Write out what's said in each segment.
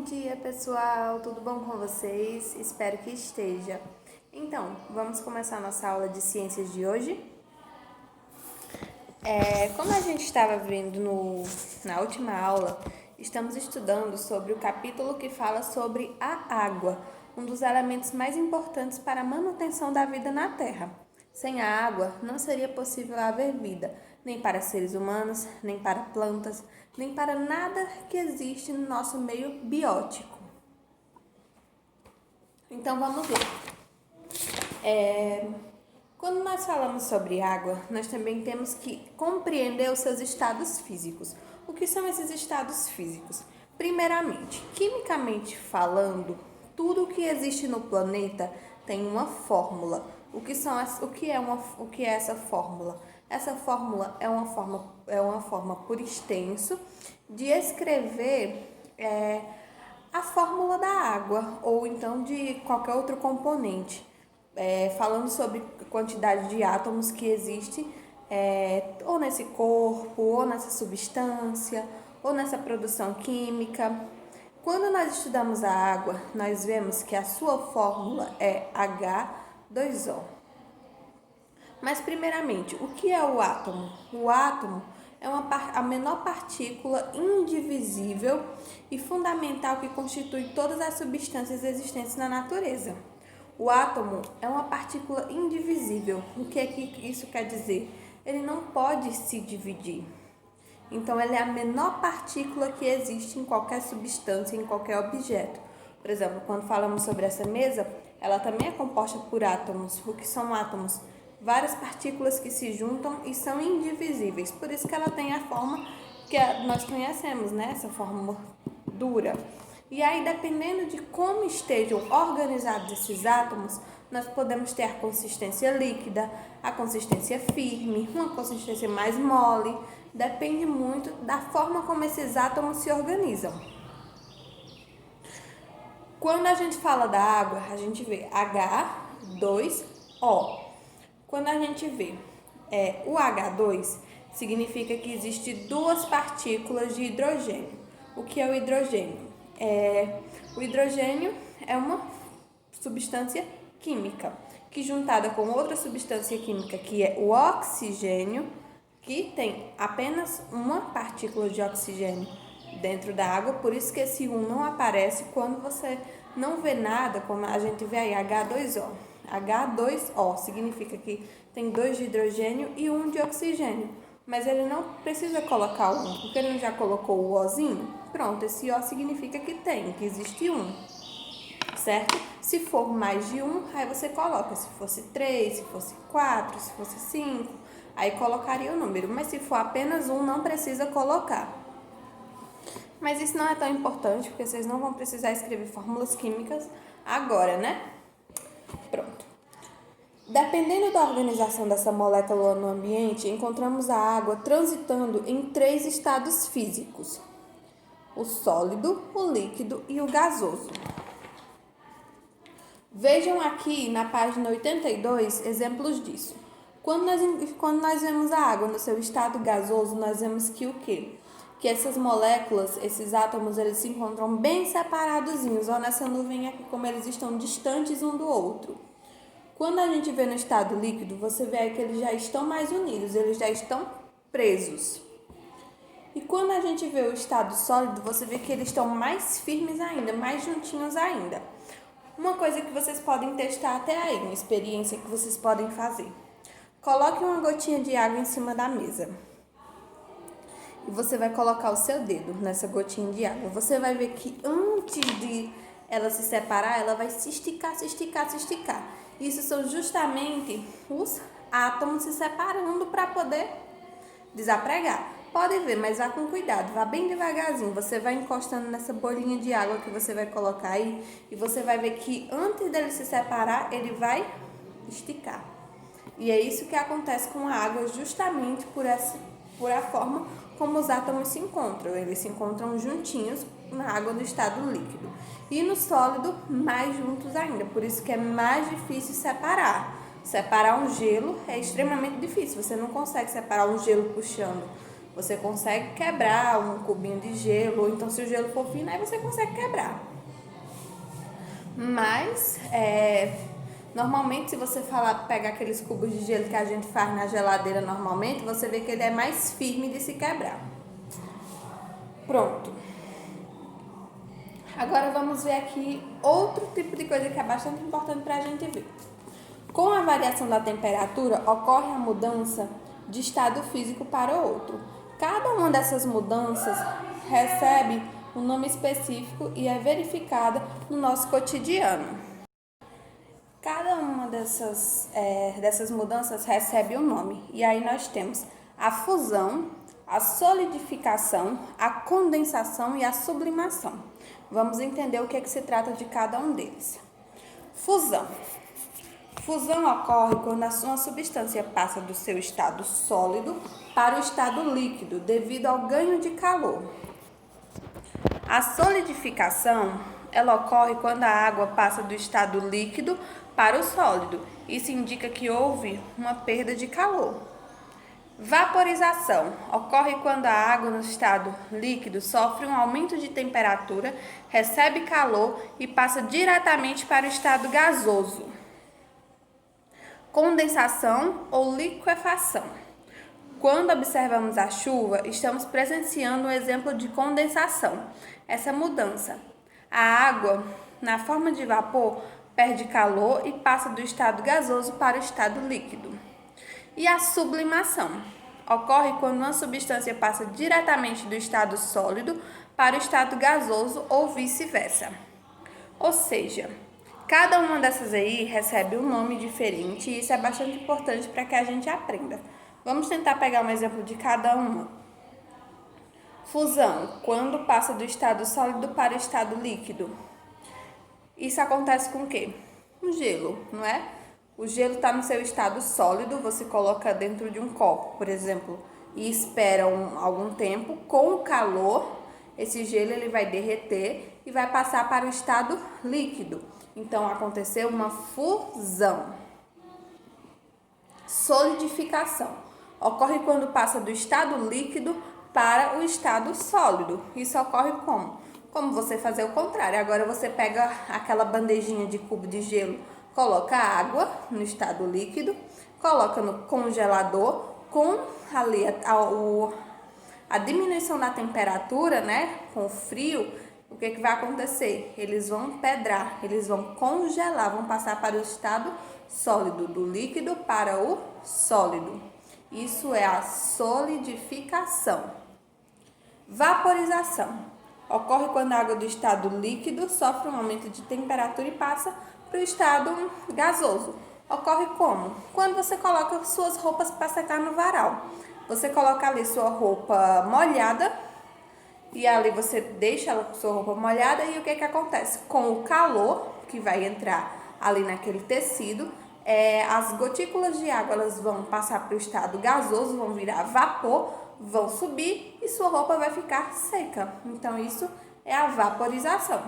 Bom dia, pessoal! Tudo bom com vocês? Espero que esteja. Então, vamos começar a nossa aula de ciências de hoje? Como a gente estava vendo na última aula, estamos estudando sobre o capítulo que fala sobre a água, um dos elementos mais importantes para a manutenção da vida na Terra. Sem a água, não seria possível haver vida, nem para seres humanos, nem para plantas, nem para nada que existe no nosso meio biótico. Então, vamos lá. Quando nós falamos sobre água, nós também temos que compreender os seus estados físicos. O que são esses estados físicos? Primeiramente, quimicamente falando, tudo que existe no planeta tem uma fórmula. O que é essa fórmula? Essa fórmula é uma forma por extenso de escrever a fórmula da água ou então de qualquer outro componente. Falando sobre a quantidade de átomos que existe ou nesse corpo, ou nessa substância, ou nessa produção química. Quando nós estudamos a água, nós vemos que a sua fórmula é H2O. Mas, primeiramente, o que é o átomo? O átomo é a menor partícula indivisível e fundamental que constitui todas as substâncias existentes na natureza. O átomo é uma partícula indivisível. O que é que isso quer dizer? Ele não pode se dividir. Então, ele é a menor partícula que existe em qualquer substância, em qualquer objeto. Por exemplo, quando falamos sobre essa mesa, ela também é composta por átomos. O que são átomos? Várias partículas que se juntam e são indivisíveis. Por isso que ela tem a forma que nós conhecemos, né? Essa forma dura. E aí, dependendo de como estejam organizados esses átomos, nós podemos ter a consistência líquida, a consistência firme, uma consistência mais mole. Depende muito da forma como esses átomos se organizam. Quando a gente fala da água, a gente vê H2O. Quando a gente vê o H2, significa que existem duas partículas de hidrogênio. O que é o hidrogênio? O hidrogênio é uma substância química que, juntada com outra substância química, que é o oxigênio, que tem apenas uma partícula de oxigênio dentro da água, por isso que esse 1 não aparece quando você não vê nada, como a gente vê aí, H2O. H2O significa que tem 2 de hidrogênio e 1 de oxigênio. Mas ele não precisa colocar o 1, porque ele já colocou o Ozinho. Pronto, esse O significa que existe 1, certo? Se for mais de 1, aí você coloca. Se fosse 3, se fosse 4, se fosse 5, aí colocaria o número. Mas se for apenas 1, não precisa colocar. Mas isso não é tão importante, porque vocês não vão precisar escrever fórmulas químicas agora, né? Pronto. Dependendo da organização dessa molécula no ambiente, encontramos a água transitando em 3 estados físicos: o sólido, o líquido e o gasoso. Vejam aqui na página 82 exemplos disso. Quando nós vemos a água no seu estado gasoso, nós vemos que o quê? Que essas moléculas, esses átomos, eles se encontram bem separadozinhos. Olha nessa nuvem aqui como eles estão distantes um do outro. Quando a gente vê no estado líquido, você vê aí que eles já estão mais unidos, eles já estão presos. E quando a gente vê o estado sólido, você vê que eles estão mais firmes ainda, mais juntinhos ainda. Uma coisa que vocês podem testar até aí, uma experiência que vocês podem fazer. Coloque uma gotinha de água em cima da mesa. E você vai colocar o seu dedo nessa gotinha de água. Você vai ver que antes de ela se separar, ela vai se esticar, se esticar, se esticar. Isso são justamente os átomos se separando para poder desapregar. Pode ver, mas vá com cuidado, vá bem devagarzinho. Você vai encostando nessa bolinha de água que você vai colocar aí e você vai ver que antes dele se separar, ele vai esticar. E é isso que acontece com a água, justamente por a forma como os átomos se encontram. Eles se encontram juntinhos na água no estado líquido. E no sólido, mais juntos ainda. Por isso que é mais difícil separar. Separar um gelo é extremamente difícil. Você não consegue separar um gelo puxando. Você consegue quebrar um cubinho de gelo, ou então se o gelo for fino, aí você consegue quebrar. Mas, normalmente se você pegar aqueles cubos de gelo que a gente faz na geladeira normalmente, você vê que ele é mais firme de se quebrar. Pronto. Agora vamos ver aqui outro tipo de coisa que é bastante importante para a gente ver. Com a variação da temperatura, ocorre a mudança de estado físico para o outro. Cada uma dessas mudanças recebe um nome específico e é verificada no nosso cotidiano. Cada uma dessas mudanças recebe um nome. E aí nós temos a fusão, a solidificação, a condensação e a sublimação. Vamos entender o que se trata de cada um deles. Fusão. Fusão ocorre quando uma substância passa do seu estado sólido para o estado líquido devido ao ganho de calor. A solidificação, ela ocorre quando a água passa do estado líquido para o sólido. Isso indica que houve uma perda de calor. Vaporização ocorre quando a água no estado líquido sofre um aumento de temperatura, recebe calor e passa diretamente para o estado gasoso. Condensação ou liquefação. Quando observamos a chuva, estamos presenciando um exemplo de condensação. Essa mudança. A água, na forma de vapor, perde calor e passa do estado gasoso para o estado líquido. E a sublimação ocorre quando uma substância passa diretamente do estado sólido para o estado gasoso ou vice-versa. Ou seja, cada uma dessas aí recebe um nome diferente e isso é bastante importante para que a gente aprenda. Vamos tentar pegar um exemplo de cada uma. Fusão, quando passa do estado sólido para o estado líquido. Isso acontece com o quê? O gelo, não é? O gelo está no seu estado sólido, você coloca dentro de um copo, por exemplo, e espera algum tempo. Com o calor, esse gelo ele vai derreter e vai passar para o estado líquido. Então, aconteceu uma fusão. Solidificação. Ocorre quando passa do estado líquido para o estado sólido. Isso ocorre como? Como você fazer o contrário. Agora você pega aquela bandejinha de cubo de gelo, coloca água no estado líquido, coloca no congelador, com ali a diminuição da temperatura, né, com o frio, o que vai acontecer? Eles vão pedrar, eles vão congelar, vão passar para o estado sólido, do líquido para o sólido. Isso é a solidificação. Vaporização. Ocorre quando a água do estado líquido sofre um aumento de temperatura e passa para o estado gasoso. Ocorre como? Quando você coloca suas roupas para secar no varal. Você coloca ali sua roupa molhada e ali você deixa a sua roupa molhada e o que acontece? Com o calor que vai entrar ali naquele tecido, as gotículas de água elas vão passar para o estado gasoso, vão virar vapor, vão subir e sua roupa vai ficar seca. Então, isso é a vaporização.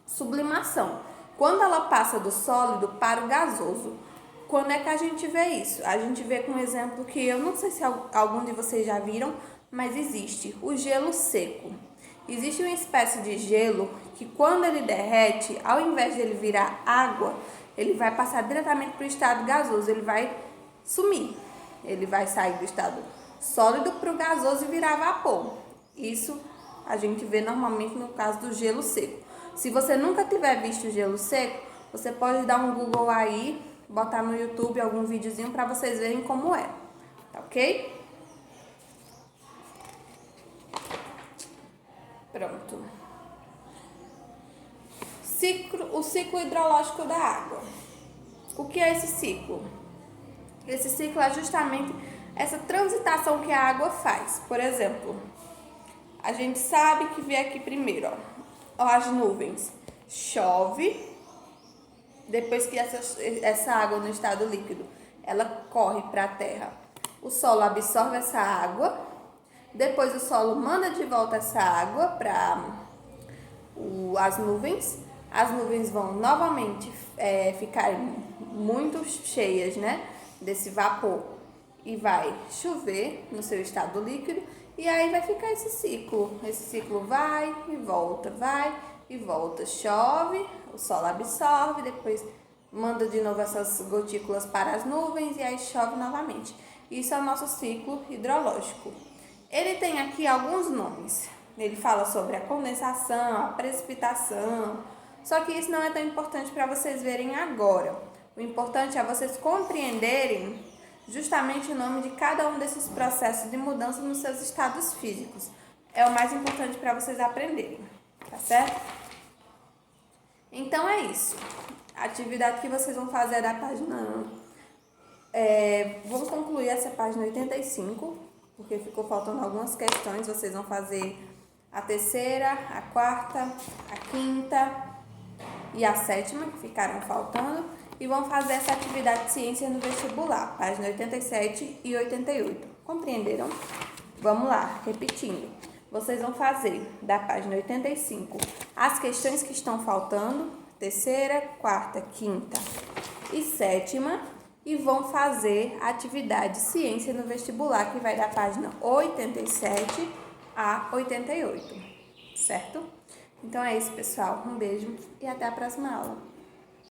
Sublimação. Quando ela passa do sólido para o gasoso. Quando é que a gente vê isso? A gente vê com um exemplo que eu não sei se algum de vocês já viram, mas existe o gelo seco. Existe uma espécie de gelo que quando ele derrete, ao invés de ele virar água, ele vai passar diretamente para o estado gasoso, ele vai sumir. Ele vai sair do estado sólido para o gasoso e virar vapor. Isso a gente vê normalmente no caso do gelo seco. Se você nunca tiver visto o gelo seco, você pode dar um Google aí, botar no YouTube algum videozinho para vocês verem como é. Tá ok? Pronto. O ciclo hidrológico da água. O que é esse ciclo? Esse ciclo é justamente essa transitação que a água faz. Por exemplo, a gente sabe que vem aqui primeiro, ó, as nuvens. Chove, depois que essa água no estado líquido, ela corre para a terra. O solo absorve essa água, depois o solo manda de volta essa água para as nuvens. As nuvens vão novamente ficar muito cheias, né, desse vapor. e vai chover no seu estado líquido, e aí vai ficar esse ciclo. Esse ciclo vai e volta. Chove, o solo absorve, depois manda de novo essas gotículas para as nuvens e aí chove novamente. Isso é o nosso ciclo hidrológico. Ele tem aqui alguns nomes. Ele fala sobre a condensação, a precipitação. Só que isso não é tão importante para vocês verem agora. O importante é vocês compreenderem justamente o nome de cada um desses processos de mudança nos seus estados físicos. É o mais importante para vocês aprenderem, tá certo? Então é isso. A atividade que vocês vão fazer é da página... vamos concluir essa página 85, porque ficou faltando algumas questões. Vocês vão fazer a terceira, a quarta, a quinta e a sétima, que ficaram faltando. E vão fazer essa atividade de ciência no vestibular, página 87 e 88. Compreenderam? Vamos lá, repetindo. Vocês vão fazer da página 85 as questões que estão faltando, terceira, quarta, quinta e sétima, e vão fazer a atividade de ciência no vestibular, que vai da página 87 a 88, certo? Então é isso, pessoal. Um beijo e até a próxima aula.